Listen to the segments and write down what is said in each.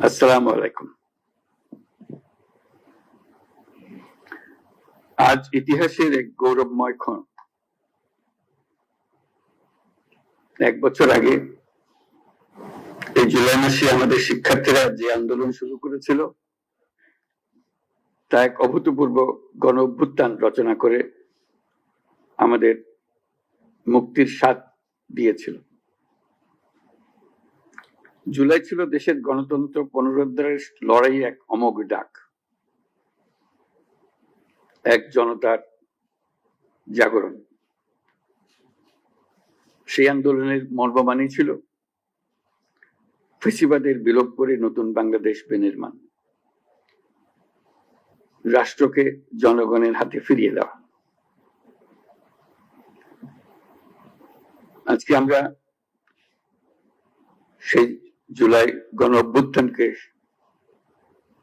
আসসালামু আলাইকুম। আজ ইতিহাসের এক গৌরবময় ক্ষণ। 1 বছর আগে এই জুলাই মাসে আমাদের শিক্ষার্থীরা যে আন্দোলন শুরু করেছিল তা এক অভূতপূর্ব গণ অভ্যুত্থান রচনা করে আমাদের মুক্তির স্বাদ দিয়েছিল। জুলাই ছিল দেশের গণতন্ত্র পুনরুদ্ধারের লড়াই এক অমোঘ ডাক, এক জনতার জাগরণ। সেই আন্দোলনের মর্মবাণী ছিল ফ্যাসিবাদের বিলোপ করে নতুন বাংলাদেশ বিনির্মাণ, রাষ্ট্রকে জনগণের হাতে ফিরিয়ে দেওয়া। আজকে আমরা সেই জুলাই গণ অভ্যুত্থানকে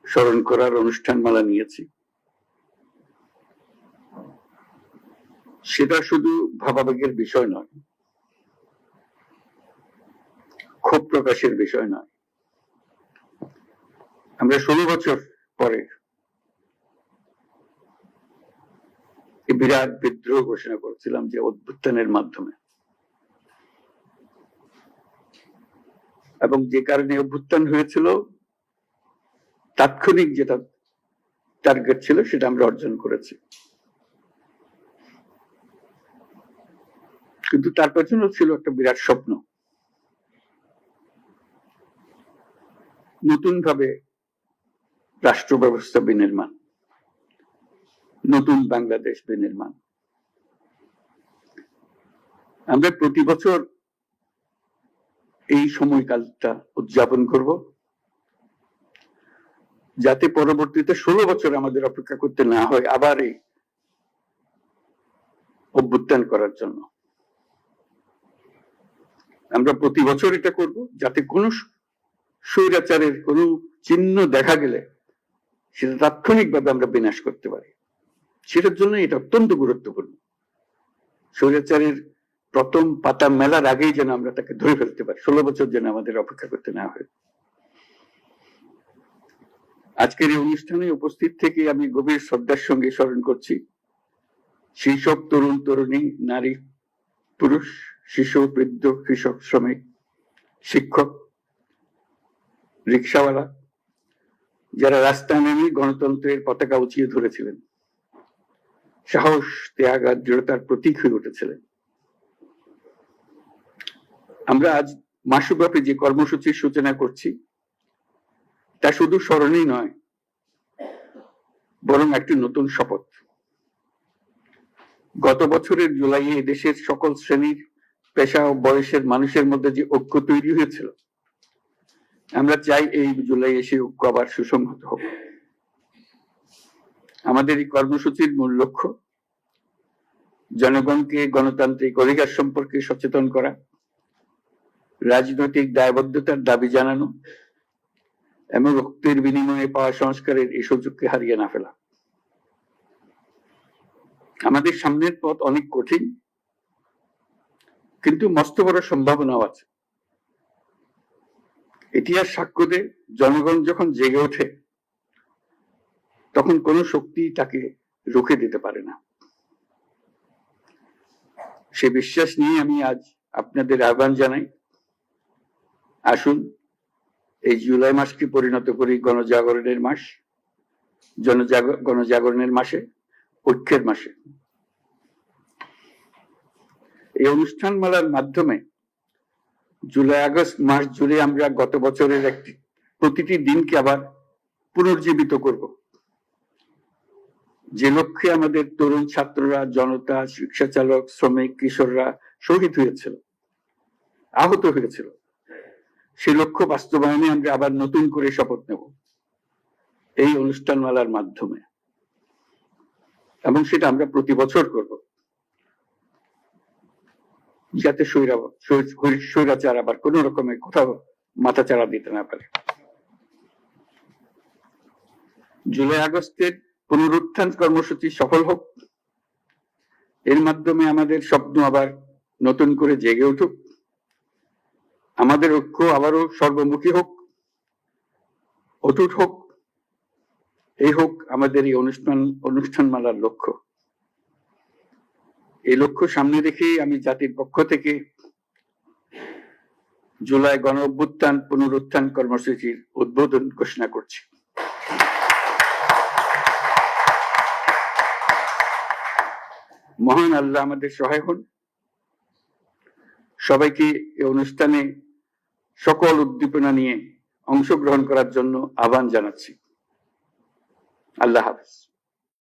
স্মরণ করার অনুষ্ঠানমালা নিয়েছি। সেটা শুধু ভাবাবেগের বিষয় নয়, ক্ষোভ প্রকাশের বিষয় নয়। আমরা 16 বছর পরে বিরাট বিদ্রোহ ঘোষণা করেছিলাম যে অভ্যুত্থানের মাধ্যমে, এবং যে কারণে অভ্যুত্থান হয়েছিল তাৎক্ষণিক যেটা টার্গেট ছিল সেটা আমরা অর্জন করেছি। কিন্তু তার পেছনে ছিল একটা বিরাট স্বপ্ন, নতুন ভাবে রাষ্ট্র ব্যবস্থা বিনির্মাণ, নতুন বাংলাদেশ বিনির্মাণ। আমরা প্রতি বছর এই সময়কালটা উদযাপন করব, যাতে পরবর্তীতে 16 বছর আমাদের অপেক্ষা করতে না হয় আবার এই অভ্যুত্থান করার জন্য। আমরা প্রতি বছর এটা করব, যাতে কোনো স্বৈরাচারের কোনো চিহ্ন দেখা গেলে সেটা তাৎক্ষণিকভাবে আমরা বিনাশ করতে পারি। সেটার জন্য এটা অত্যন্ত গুরুত্বপূর্ণ। স্বৈরাচারের প্রথম পাতা মেলার আগেই যেন আমরা তাকে ধরে ফেলতে পারি, 16 বছর যেন আমাদের অপেক্ষা করতে না হয়। আজকের এই অনুষ্ঠানে উপস্থিত থেকে আমি গভীর শ্রদ্ধার সঙ্গে স্মরণ করছি সেই সব তরুণ তরুণী, নারী পুরুষ, শিশু, বৃদ্ধ, কৃষক, শ্রমিক, শিক্ষক, রিক্সাওয়ালা, যারা রাস্তায় নেমে গণতন্ত্রের পতাকা উঁচিয়ে ধরেছিলেন, সাহস, ত্যাগ আর দৃঢ়তার প্রতীক হয়ে উঠেছিলেন। আমরা আজ মাসব্যাপী যে কর্মসূচির সূচনা করছি তা শুধু স্মরণই নয়, বরং একটি নতুন শপথ। গত বছরের জুলাইয়ে দেশের সকল শ্রেণীর, পেশা ও বয়সের মানুষের মধ্যে যে ঐক্য তৈরি হয়েছিল, আমরা চাই এই জুলাইয়ে সেই ঐক্য আবার সুসংহত হোক। আমাদের এই কর্মসূচির মূল লক্ষ্য জনগণকে গণতান্ত্রিক অধিকার সম্পর্কে সচেতন করা, রাজনৈতিক দায়বদ্ধতার দাবি জানানো এবং রক্তের বিনিময়ে পাওয়া সংস্কারের এই সুযোগকে হারিয়ে না ফেলা। আমাদের সামনের পথ অনেক কঠিন, কিন্তু মস্ত বড় সম্ভাবনাও আছে। ইতিহাস সাক্ষ্য দেয়, জনগণ যখন জেগে ওঠে তখন কোনো শক্তি তাকে রুখে দিতে পারে না। সে বিশ্বাস নিয়ে আমি আজ আপনাদের আহ্বান জানাই, আসুন এই জুলাই মাসকে পরিণত করি গণজাগরণের মাস, গণজাগরণের মাসে, ঐক্যের মাসে। এই অনুষ্ঠানমালার মাধ্যমে জুলাই আগস্ট মাস জুড়ে আমরা গত বছরের প্রতিটি দিনকে আবার পুনর্জীবিত করব, যে লক্ষ্যে আমাদের তরুণ ছাত্ররা, জনতা, রিক্সা চালক, শ্রমিক, কিশোররা শহীদ হয়েছিল, আহত হয়েছিল। সেই লক্ষ্য বাস্তবায়নে আমরা আবার নতুন করে শপথ নেব এই অনুষ্ঠানমালার মাধ্যমে, এবং সেটা আমরা প্রতি বছর করব, যাতে স্বৈরাচার আবার কোন রকমের কোথাও মাথাচাড়া দিতে না পারে। জুলাই আগস্টের পুনরুত্থান কর্মসূচি সফল হোক, এর মাধ্যমে আমাদের স্বপ্ন আবার নতুন করে জেগে উঠুক, আমাদের ঐক্য আবারও সর্বমুখী হোক, অটুট হোক, এই হোক আমাদের এই অনুষ্ঠানমালার লক্ষ্য। এই লক্ষ্য সামনে রেখেই আমি জাতির পক্ষ থেকে জুলাই গণ অভ্যুত্থান পুনরুত্থান কর্মসূচির উদ্বোধন ঘোষণা করছি। মহান আল্লাহ আমাদের সহায় হন। সবাইকে এই অনুষ্ঠানে সকল উদ্দীপনা নিয়ে অংশগ্রহণ করার জন্য আহ্বান জানাচ্ছি। আল্লাহ হাফেজ।